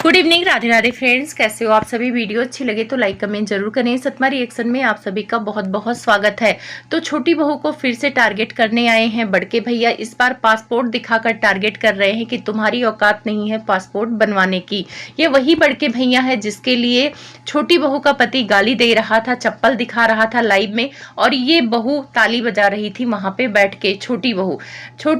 Good evening, Radhe Radhe friends. कैसे हो आप सभी? वीडियो अच्छी लगे तो लाइक कमेंट जरूर करें। सतमा रिएक्शन में आप सभी का बहुत बहुत स्वागत है। तो छोटी बहू को फिर से टारगेट करने आए हैं बड़के भैया। इस बार पासपोर्ट दिखाकर टारगेट कर रहे हैं कि तुम्हारी औकात नहीं है पासपोर्ट बनवाने की। ये वही बड़के भैया है जिसके लिए छोटी बहू का पति गाली दे रहा था, चप्पल दिखा रहा था लाइव में, और ये बहू ताली बजा रही थी वहां पे बैठ के। छोटी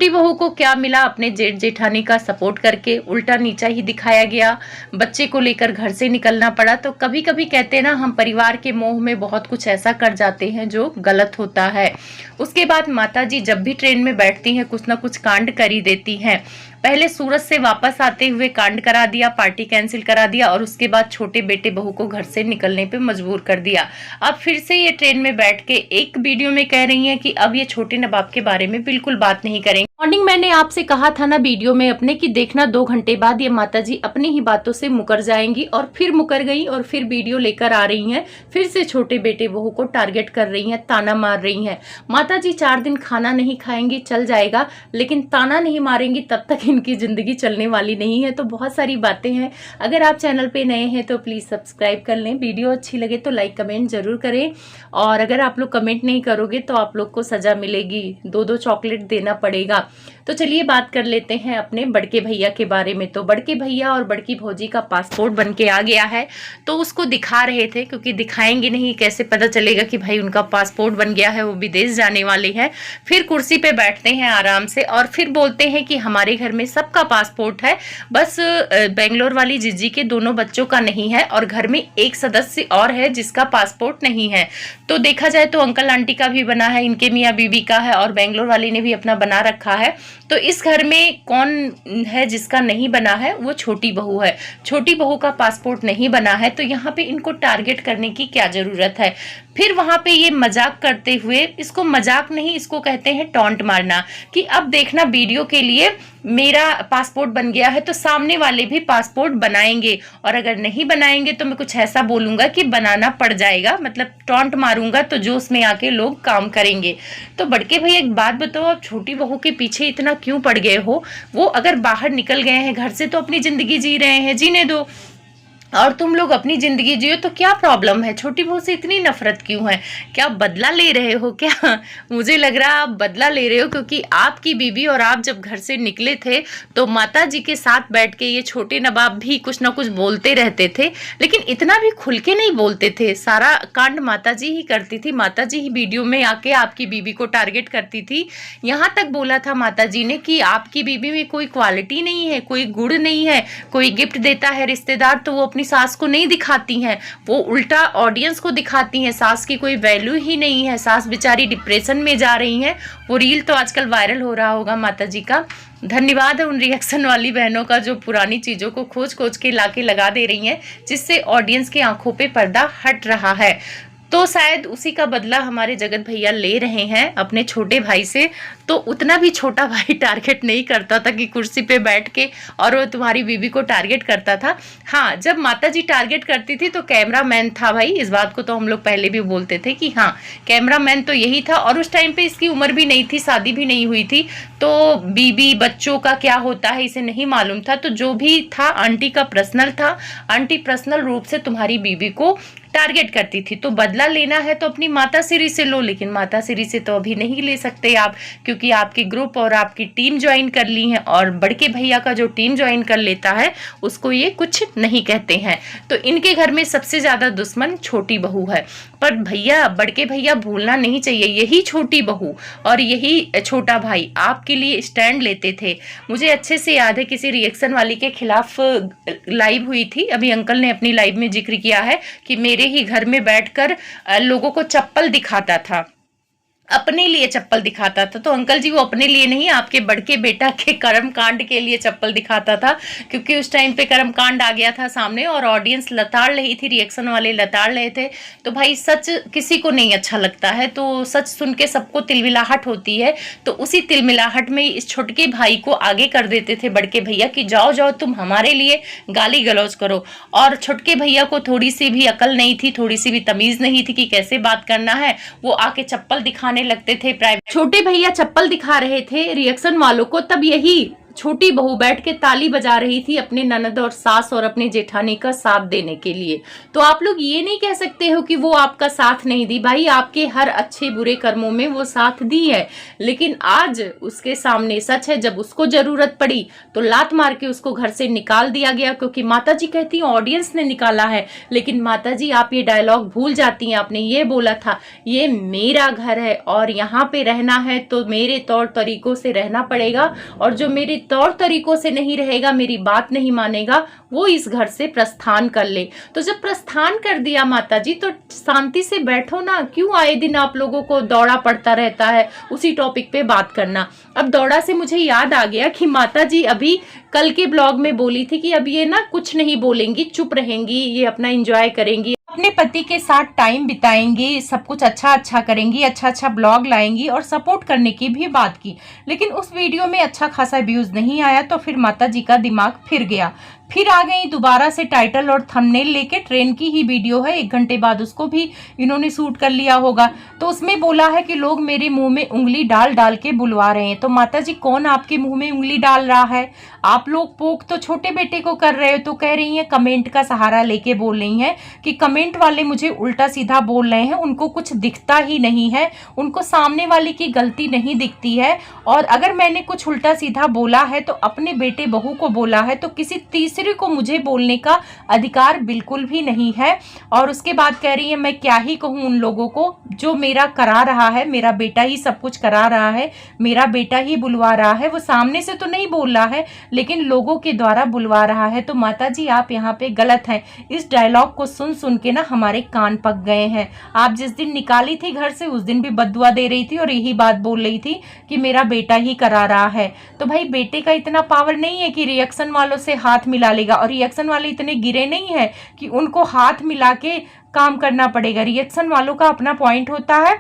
बहू को क्या मिला? अपने जेठ जेठानी का सपोर्ट करके उल्टा नीचा ही दिखाया गया। बच्चे को लेकर घर से निकलना पड़ा। तो कभी कभी कहते हैं ना, हम परिवार के मोह में बहुत कुछ ऐसा कर जाते हैं जो गलत होता है। उसके बाद माताजी जब भी ट्रेन में बैठती हैं कुछ ना कुछ कांड कर ही देती हैं। पहले सूरत से वापस आते हुए कांड करा दिया, पार्टी कैंसिल करा दिया, और उसके बाद छोटे बेटे बहू को घर से निकलने पे मजबूर कर दिया। अब फिर से ये ट्रेन में बैठ के एक वीडियो में कह रही हैं कि अब ये छोटे नवाब के बारे में बिल्कुल बात नहीं करेंगे। मॉर्निंग मैंने आपसे कहा था ना वीडियो में अपने कि देखना 2 घंटे बाद ये माताजी अपनी ही बातों से मुकर जाएंगी, और फिर मुकर गई और फिर वीडियो लेकर आ रही हैं। फिर से छोटे बेटे बहू को टारगेट कर रही हैं, ताना मार रही हैं। माताजी 4 दिन खाना नहीं खाएंगी चल जाएगा, लेकिन ताना नहीं मारेंगी तब तक इनकी जिंदगी चलने वाली नहीं है। तो बहुत सारी बातें हैं। अगर आप चैनल पे नए हैं तो प्लीज सब्सक्राइब कर लें। वीडियो अच्छी लगे तो लाइक कमेंट जरूर करें, और अगर आप लोग कमेंट नहीं करोगे तो आप लोग को सजा मिलेगी, 2-2 चॉकलेट देना पड़ेगा। तो चलिए बात कर लेते हैं अपने बड़के भैया के बारे में। तो बड़के भैया और बड़की भौजी का पासपोर्ट बन के आ गया है, तो उसको दिखा रहे थे, क्योंकि दिखाएंगे नहीं कैसे पता चलेगा कि भाई उनका पासपोर्ट बन गया है, वो विदेश जाने वाले हैं। फिर कुर्सी पे बैठते हैं आराम से और फिर बोलते हैं कि हमारे घर में सबका पासपोर्ट है, बस बेंगलोर वाली जीजी के दोनों बच्चों का नहीं है, और घर में एक सदस्य और है जिसका पासपोर्ट नहीं है। तो देखा जाए तो अंकल आंटी का भी बना है, इनके मियाँ बीबी का है, और बेंगलोर वाली ने भी अपना बना रखा है। तो इस घर में कौन है जिसका नहीं बना है? वो छोटी बहू है। छोटी बहू का पासपोर्ट नहीं बना है, तो यहाँ पे इनको टारगेट करने की क्या जरूरत है? फिर वहां पे ये मजाक करते हुए, इसको मजाक नहीं, इसको कहते हैं टॉन्ट मारना, कि अब देखना वीडियो के लिए मेरा पासपोर्ट बन गया है तो सामने वाले भी पासपोर्ट बनाएंगे, और अगर नहीं बनाएंगे तो मैं कुछ ऐसा बोलूंगा कि बनाना पड़ जाएगा, मतलब टॉन्ट मारूंगा तो जोश में आके लोग काम करेंगे। तो बड़के भैया एक बात बताओ, आप छोटी बहू के पीछे इतना क्यों पड़ गए हो? वो अगर बाहर निकल गए हैं घर से तो अपनी जिंदगी जी रहे हैं, जीने दो, और तुम लोग अपनी जिंदगी जियो, तो क्या प्रॉब्लम है? छोटी बहू से इतनी नफरत क्यों है? क्या बदला ले रहे हो क्या? मुझे लग रहा है आप बदला ले रहे हो, क्योंकि आपकी बीबी और आप जब घर से निकले थे तो माता जी के साथ बैठ के ये छोटे नवाब भी कुछ ना कुछ बोलते रहते थे, लेकिन इतना भी खुल के नहीं बोलते थे। सारा कांड माता जी ही करती थी, माता जी ही वीडियो में आके आपकी बीबी को टारगेट करती थी। यहाँ तक बोला था माता जी ने कि आपकी बीबी में कोई क्वालिटी नहीं है, कोई गुण नहीं है। कोई गिफ्ट देता है रिश्तेदार तो वो अपनी सास को नहीं दिखाती हैं, वो उल्टा ऑडियंस को दिखाती हैं। सास की कोई वैल्यू ही नहीं है, सास बेचारी डिप्रेशन में जा रही हैं। वो रील तो आजकल वायरल हो रहा होगा माता जी का। धन्यवाद है उन रिएक्शन वाली बहनों का जो पुरानी चीजों को खोज खोज के लाके लगा दे रही हैं, जिससे ऑडियंस की आंखों पे पर्दा हट रहा है। तो शायद उसी का बदला हमारे जगत भैया ले रहे हैं अपने छोटे भाई से। तो उतना भी छोटा भाई टारगेट नहीं करता था कि कुर्सी पे बैठ के और वो तुम्हारी बीबी को टारगेट करता था। हाँ, जब माता जी टारगेट करती थी तो कैमरा मैन था भाई, इस बात को तो हम लोग पहले भी बोलते थे कि हाँ कैमरा मैन तो यही था, और उस टाइम पे इसकी उम्र भी नहीं थी, शादी भी नहीं हुई थी, तो बीबी बच्चों का क्या होता है इसे नहीं मालूम था। तो जो भी था आंटी का पर्सनल था, आंटी पर्सनल रूप से तुम्हारी बीबी को टारगेट करती थी। तो बदला लेना है तो अपनी माता श्री से लो, लेकिन माता श्री से तो अभी नहीं ले सकते आप, क्योंकि आपके ग्रुप और आपकी टीम ज्वाइन कर ली है, और बड़के भैया का जो टीम ज्वाइन कर लेता है उसको ये कुछ नहीं कहते हैं। तो इनके घर में सबसे ज्यादा दुश्मन छोटी बहू है। पर भैया, बड़के भैया भूलना नहीं चाहिए, यही छोटी बहू और यही छोटा भाई आपके लिए स्टैंड लेते थे। मुझे अच्छे से याद है किसी रिएक्शन वाली के खिलाफ लाइव हुई थी, अभी अंकल ने अपनी लाइव में जिक्र किया है कि मेरे ही घर में बैठकर लोगों को चप्पल दिखाता था, अपने लिए चप्पल दिखाता था। तो अंकल जी वो अपने लिए नहीं, आपके बड़के बेटा के कर्म कांड के लिए चप्पल दिखाता था, क्योंकि उस टाइम पे कर्म कांड आ गया था सामने और ऑडियंस लताड़ रही थी, रिएक्शन वाले लताड़ रहे थे। तो भाई सच किसी को नहीं अच्छा लगता है, तो सच सुन के सबको तिलमिलाहट होती है। तो उसी तिलमिलाहट में इस छोटके भाई को आगे कर देते थे बड़के भैया कि जाओ जाओ तुम हमारे लिए गाली गलौज करो। और छोटके भैया को थोड़ी सी भी अकल नहीं थी, थोड़ी सी भी तमीज नहीं थी कि कैसे बात करना है। वो आके चप्पल दिखाने लगते थे प्राइवेट। छोटे भैया चप्पल दिखा रहे थे रिएक्शन वालों को, तब यही छोटी बहू बैठ के ताली बजा रही थी अपने ननद और सास और अपने जेठानी का साथ देने के लिए। तो आप लोग ये नहीं कह सकते हो कि वो आपका साथ नहीं दी। भाई आपके हर अच्छे बुरे कर्मों में वो साथ दी है, लेकिन आज उसके सामने सच है, जब उसको जरूरत पड़ी तो लात मार के उसको घर से निकाल दिया गया, क्योंकि माताजी कहती हैं ऑडियंस ने निकाला है। लेकिन माताजी आप ये डायलॉग भूल जाती हैं, आपने ये बोला था ये मेरा घर है और यहाँ पे रहना है तो मेरे तौर तरीकों से रहना पड़ेगा, और जो मेरे तौर तरीकों से नहीं रहेगा, मेरी बात नहीं मानेगा, वो इस घर से प्रस्थान कर ले। तो जब प्रस्थान कर दिया माताजी तो शांति से बैठो ना, क्यों आए दिन आप लोगों को दौड़ा पड़ता रहता है उसी टॉपिक पे बात करना। अब दौड़ा से मुझे याद आ गया कि माताजी अभी कल के ब्लॉग में बोली थी कि अब ये ना कुछ नहीं बोलेंगी, चुप रहेंगी, ये अपना एंजॉय करेंगी, अपने पति के साथ टाइम बिताएंगी, सब कुछ अच्छा अच्छा करेंगी, अच्छा अच्छा ब्लॉग लाएंगी और सपोर्ट करने की भी बात की। लेकिन उस वीडियो में अच्छा खासा व्यूज नहीं आया, तो फिर माता जी का दिमाग फिर गया, फिर आ गई दोबारा से टाइटल और थंबनेल लेके। ट्रेन की ही वीडियो है, 1 घंटे बाद उसको भी इन्होंने शूट कर लिया होगा। तो उसमें बोला है कि लोग मेरे मुंह में उंगली डाल डाल के बुलवा रहे हैं। तो माता जी कौन आपके मुंह में उंगली डाल रहा है? आप लोग पोक तो छोटे बेटे को कर रहे हो, तो कह रही हैं कमेंट का सहारा लेके बोल रही हैं कि कमेंट वाले मुझे उल्टा सीधा बोल रहे हैं, उनको कुछ दिखता ही नहीं है, उनको सामने वाले की गलती नहीं दिखती है। और अगर मैंने कुछ उल्टा सीधा बोला है तो अपने बेटे बहू को बोला है, तो किसी तीसरे को मुझे बोलने का अधिकार बिल्कुल भी नहीं है। और उसके बाद कह रही है मैं क्या ही कहूँ उन लोगों को, जो मेरा करा रहा है, मेरा बेटा ही सब कुछ करा रहा है, मेरा बेटा ही बुलवा रहा है, वो सामने से तो नहीं बोल रहा है लेकिन लोगों के द्वारा बुलवा रहा है। तो माता जी आप यहाँ पे गलत हैं। इस डायलॉग को सुन सुन के ना हमारे कान पक गए हैं। आप जिस दिन निकाली थी घर से उस दिन भी बद्दुआ दे रही थी और यही बात बोल रही थी कि मेरा बेटा ही करा रहा है। तो भाई बेटे का इतना पावर नहीं है कि रिएक्शन वालों से हाथ मिला लेगा, और रिएक्शन वाले इतने गिरे नहीं है कि उनको हाथ मिला के काम करना पड़ेगा। रिएक्शन वालों का अपना पॉइंट होता है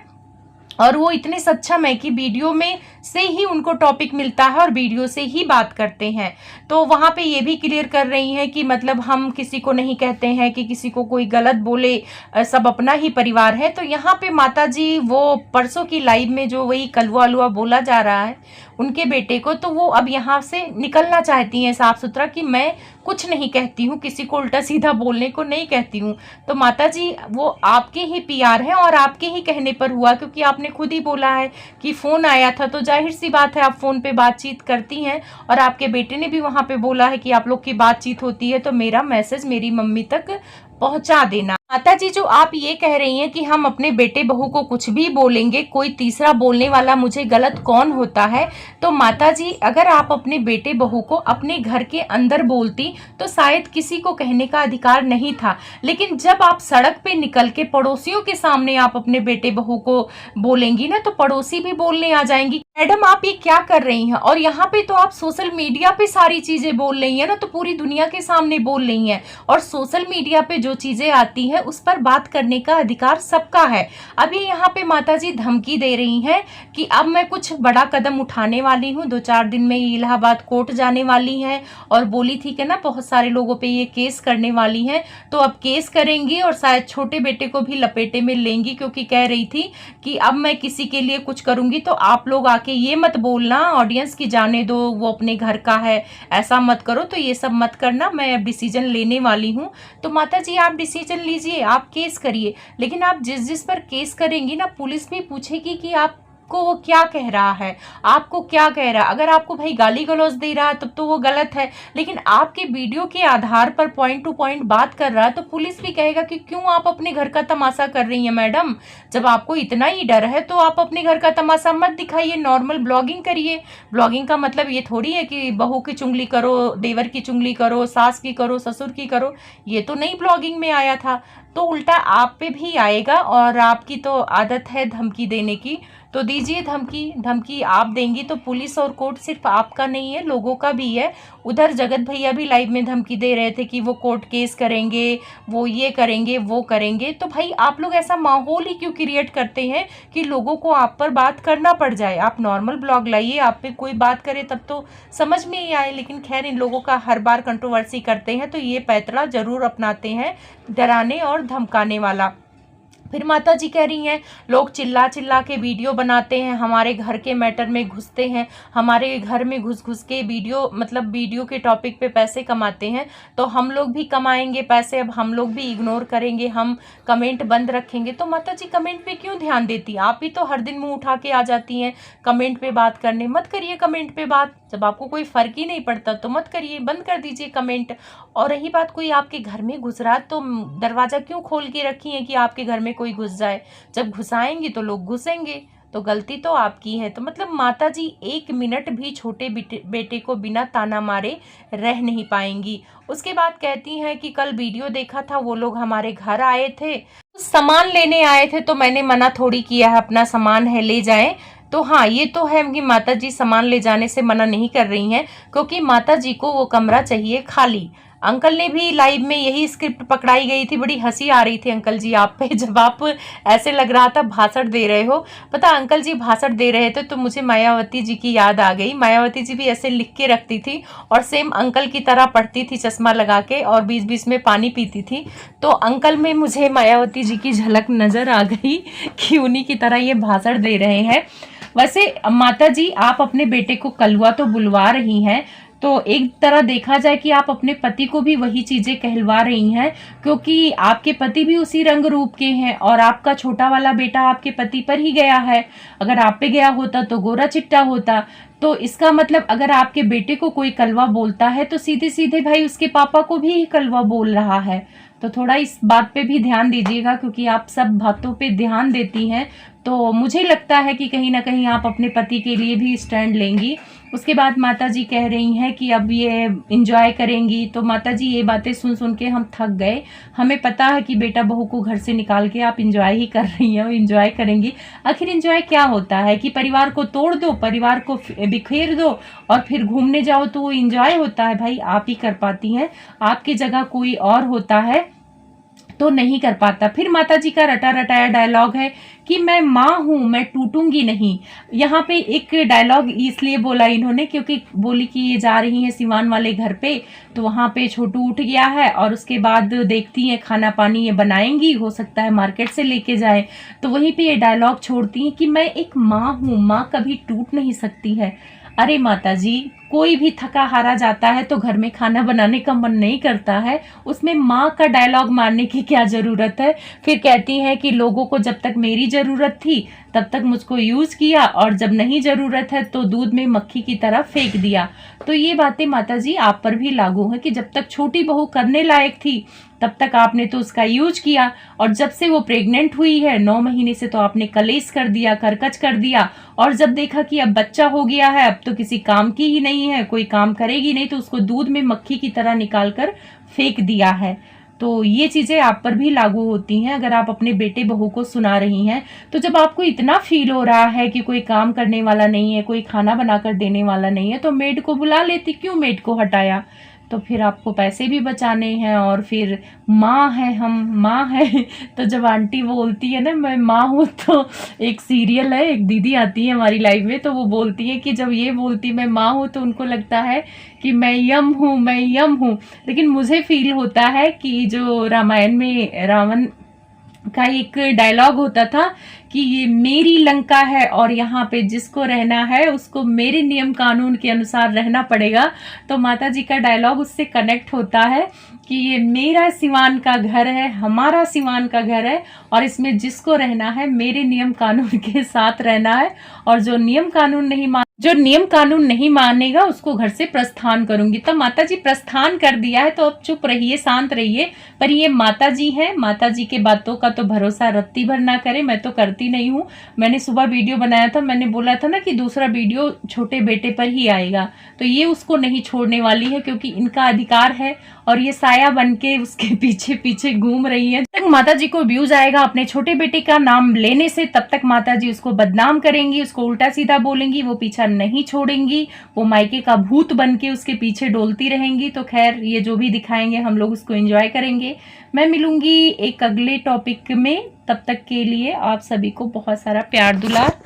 और वो इतने सक्षम है कि वीडियो में से ही उनको टॉपिक मिलता है और वीडियो से ही बात करते हैं। तो वहाँ पे ये भी क्लियर कर रही हैं कि मतलब हम किसी को नहीं कहते हैं कि किसी को कोई गलत बोले, सब अपना ही परिवार है। तो यहाँ पे माता जी वो परसों की लाइव में जो वही कलवा अलुआ बोला जा रहा है उनके बेटे को, तो वो अब यहाँ से निकलना चाहती हैं साफ सुथरा कि मैं कुछ नहीं कहती हूँ, किसी को उल्टा सीधा बोलने को नहीं कहती हूँ। तो माता जी वो आपके ही पीआर है और आपके ही कहने पर हुआ, क्योंकि आपने खुद ही बोला है कि फ़ोन आया था, तो जाहिर सी बात है आप फ़ोन पे बातचीत करती हैं। और आपके बेटे ने भी वहाँ पे बोला है कि आप लोग की बातचीत होती है, तो मेरा मैसेज मेरी मम्मी तक पहुंचा देना। माता जी जो आप ये कह रही हैं कि हम अपने बेटे बहू को कुछ भी बोलेंगे, कोई तीसरा बोलने वाला मुझे गलत कौन होता है, तो माता जी अगर आप अपने बेटे बहू को अपने घर के अंदर बोलती तो शायद किसी को कहने का अधिकार नहीं था। लेकिन जब आप सड़क पे निकल के पड़ोसियों के सामने आप अपने बेटे बहू को बोलेंगी ना, तो पड़ोसी भी बोलने आ जाएंगी मैडम आप ये क्या कर रही हैं। और यहाँ पे तो आप सोशल मीडिया पे सारी चीजें बोल रही हैं ना, तो पूरी दुनिया के सामने बोल रही हैं, और सोशल मीडिया पे जो चीजें आती हैं उस पर बात करने का अधिकार सबका है। अभी यहाँ पे माताजी धमकी दे रही हैं कि अब मैं कुछ बड़ा कदम उठाने वाली हूँ, 2-4 दिन में इलाहाबाद कोर्ट जाने वाली हैं, और बोली थी कि ना बहुत सारे लोगों पे ये केस करने वाली हैं, तो अब केस करेंगी और शायद छोटे बेटे को भी लपेटे में लेंगी, क्योंकि कह रही थी कि अब मैं किसी के लिए कुछ करूंगी तो आप लोग आके ये मत बोलना ऑडियंस की जाने दो, वो अपने घर का है, ऐसा मत करो, तो ये सब मत करना, मैं अब डिसीजन लेने वाली हूँ। तो माता जी आप डिसीजन लीजिए, आप केस करिए, लेकिन आप जिस जिस पर केस करेंगी ना पुलिस भी पूछेगी कि आप को वो क्या कह रहा है, आपको क्या कह रहा है। अगर आपको भाई गाली गलौज दे रहा है तब तो वो गलत है, लेकिन आपके वीडियो के आधार पर पॉइंट टू पॉइंट बात कर रहा है तो पुलिस भी कहेगा कि क्यों आप अपने घर का तमाशा कर रही हैं मैडम। जब आपको इतना ही डर है तो आप अपने घर का तमाशा मत दिखाइए, नॉर्मल ब्लॉगिंग करिए। ब्लॉगिंग का मतलब ये थोड़ी है कि बहू की चुंगली करो, देवर की चुंगली करो, सास की करो, ससुर की करो, ये तो नहीं ब्लॉगिंग में आया था। तो उल्टा आप पे भी आएगा, और आपकी तो आदत है धमकी देने की, तो दीजिए धमकी। धमकी आप देंगी तो पुलिस और कोर्ट सिर्फ आपका नहीं है, लोगों का भी है। उधर जगत भैया भी लाइव में धमकी दे रहे थे कि वो कोर्ट केस करेंगे, वो ये करेंगे, वो करेंगे। तो भाई आप लोग ऐसा माहौल ही क्यों क्रिएट करते हैं कि लोगों को आप पर बात करना पड़ जाए। आप नॉर्मल ब्लॉग लाइए, आप पे कोई बात करे तब तो समझ में ही आए। लेकिन खैर इन लोगों का हर बार कंट्रोवर्सी करते हैं तो ये पैतरा जरूर अपनाते हैं, डराने और धमकाने वाला। फिर माता जी कह रही हैं, लोग चिल्ला चिल्ला के वीडियो बनाते हैं, हमारे घर के मैटर में घुसते हैं, हमारे घर में घुस घुस के वीडियो मतलब वीडियो के टॉपिक पे पैसे कमाते हैं, तो हम लोग भी कमाएंगे पैसे, अब हम लोग भी इग्नोर करेंगे, हम कमेंट बंद रखेंगे। तो माता जी कमेंट पे क्यों ध्यान देती हैं? आप भी तो हर दिन मुंह उठा के आ जाती हैं कमेंट पे बात करने। मत करिए कमेंट पे बात, जब आपको कोई फर्क ही नहीं पड़ता तो मत करिए, बंद कर दीजिए कमेंट। और रही बात कोई आपके घर में घुस रहा है तो दरवाजा क्यों खोल के रखी है कि आपके घर में कोई घुस जाए? जब घुसाएंगी तो लोग घुसेंगे, तो गलती तो आपकी है। तो मतलब माता जी 1 मिनट भी छोटे बेटे को बिना ताना मारे रह नहीं पाएंगी। उसके बाद कहती हैं कि कल वीडियो देखा था, वो लोग हमारे घर आए थे, सामान लेने आए थे, तो मैंने मना थोड़ी किया है, अपना सामान है ले जाएं। तो हाँ, ये तो है कि माता जी सामान ले जाने से मना नहीं कर रही हैं, क्योंकि माता जी को वो कमरा चाहिए खाली। अंकल ने भी लाइव में यही स्क्रिप्ट पकड़ाई गई थी, बड़ी हंसी आ रही थी अंकल जी आप पे, जब आप ऐसे लग रहा था भाषण दे रहे हो। पता अंकल जी भाषण दे रहे थे तो मुझे मायावती जी की याद आ गई। मायावती जी भी ऐसे लिख के रखती थी और सेम अंकल की तरह पढ़ती थी चश्मा लगा के, और बीच बीच में पानी पीती थी। तो अंकल में मुझे मायावती जी की झलक नजर आ गई कि उन्हीं की तरह ये भाषण दे रहे हैं। वैसे माता जी आप अपने बेटे को कलुआ तो बुलवा रही हैं, तो एक तरह देखा जाए कि आप अपने पति को भी वही चीजें कहलवा रही हैं, क्योंकि आपके पति भी उसी रंग रूप के हैं और आपका छोटा वाला बेटा आपके पति पर ही गया है। अगर आप पे गया होता तो गोरा चिट्टा होता। तो इसका मतलब अगर आपके बेटे को कोई कलवा बोलता है तो सीधे सीधे भाई उसके पापा को भी कलवा बोल रहा है। तो थोड़ा इस बात पे भी ध्यान दीजिएगा, क्योंकि आप सब बातों पे ध्यान देती हैं, तो मुझे लगता है कि कहीं ना कहीं आप अपने पति के लिए भी स्टैंड लेंगी। उसके बाद माता जी कह रही हैं कि अब ये एंजॉय करेंगी। तो माता जी ये बातें सुन सुन के हम थक गए। हमें पता है कि बेटा बहू को घर से निकाल के आप एंजॉय ही कर रही हैं, एंजॉय करेंगी। आखिर एंजॉय क्या होता है कि परिवार को तोड़ दो, परिवार को बिखेर दो और फिर घूमने जाओ तो वो एंजॉय होता है? भाई आप ही कर पाती हैं, आपकी जगह कोई और होता है तो नहीं कर पाता। फिर माता जी का रटा रटाया डायलॉग है कि मैं माँ हूं, मैं टूटूंगी नहीं। यहाँ पे एक डायलॉग इसलिए बोला इन्होंने क्योंकि बोली कि ये जा रही हैं सिवान वाले घर पे, तो वहां पे छोटू उठ गया है और उसके बाद देखती हैं खाना पानी ये बनाएंगी, हो सकता है मार्केट से लेके जाए, तो वहीं पे ये डायलॉग छोड़ती हैं कि मैं एक माँ हूं, माँ कभी टूट नहीं सकती है। अरे माता जी, कोई भी थका हारा जाता है तो घर में खाना बनाने का मन नहीं करता है, उसमें माँ का डायलॉग मारने की क्या जरूरत है? फिर कहती हैं कि लोगों को जब तक मेरी जरूरत थी तब तक मुझको यूज किया और जब नहीं जरूरत है तो दूध में मक्खी की तरह फेंक दिया। तो ये बातें माता जी आप पर भी लागू है कि जब तक छोटी बहू करने लायक थी तब तक आपने तो उसका यूज किया, और जब से वो प्रेग्नेंट हुई है 9 महीने से तो आपने कलेश कर दिया, करकच कर दिया, और जब देखा कि अब बच्चा हो गया है, अब तो किसी काम की ही नहीं है, कोई काम करेगी नहीं, तो उसको दूध में मक्खी की तरह निकाल कर फेंक दिया है। तो ये चीजें आप पर भी लागू होती हैं अगर आप अपने बेटे बहू को सुना रही हैं। तो जब आपको इतना फील हो रहा है कि कोई काम करने वाला नहीं है, कोई खाना बनाकर देने वाला नहीं है, तो मेड को बुला लेती, क्यों मेड को हटाया? तो फिर आपको पैसे भी बचाने हैं, और फिर माँ है, हम माँ है। तो जब आंटी बोलती है ना मैं माँ हूँ, तो एक सीरियल है, एक दीदी आती है हमारी लाइफ में, तो वो बोलती है कि जब ये बोलती मैं माँ हूँ तो उनको लगता है कि मैं यम हूँ, मैं यम हूँ। लेकिन मुझे फील होता है कि जो रामायण में रावण का एक डायलॉग होता था कि ये मेरी लंका है और यहाँ पे जिसको रहना है उसको मेरे नियम कानून के अनुसार रहना पड़ेगा, तो माता जी का डायलॉग उससे कनेक्ट होता है कि ये मेरा सिवान का घर है, हमारा सिवान का घर है, और इसमें जिसको रहना है मेरे नियम कानून के साथ रहना है, और जो नियम कानून नहीं मानेगा उसको घर से प्रस्थान करूंगी। तो माता जी प्रस्थान कर दिया है, तो अब चुप रहिए, शांत रहिए। पर ये माता जी हैं, माता जी के बातों का तो भरोसा रत्ती भर ना करें, मैं तो करती नहीं हूँ। मैंने सुबह वीडियो बनाया था, मैंने बोला था ना कि दूसरा वीडियो छोटे बेटे पर ही आएगा, तो ये उसको नहीं छोड़ने वाली है, क्योंकि इनका अधिकार है और ये साया बन के उसके पीछे पीछे घूम रही है। जब तक माता जी को व्यूज आएगा अपने छोटे बेटे का नाम लेने से, तब तक माता जी उसको बदनाम करेंगी, उसको उल्टा सीधा बोलेंगी, वो पीछा नहीं छोड़ेंगी, वो मायके का भूत बन के उसके पीछे डोलती रहेंगी। तो खैर, ये जो भी दिखाएंगे हम लोग उसको एंजॉय करेंगे। मैं मिलूंगी एक अगले टॉपिक में, तब तक के लिए आप सभी को बहुत सारा प्यार दुलार।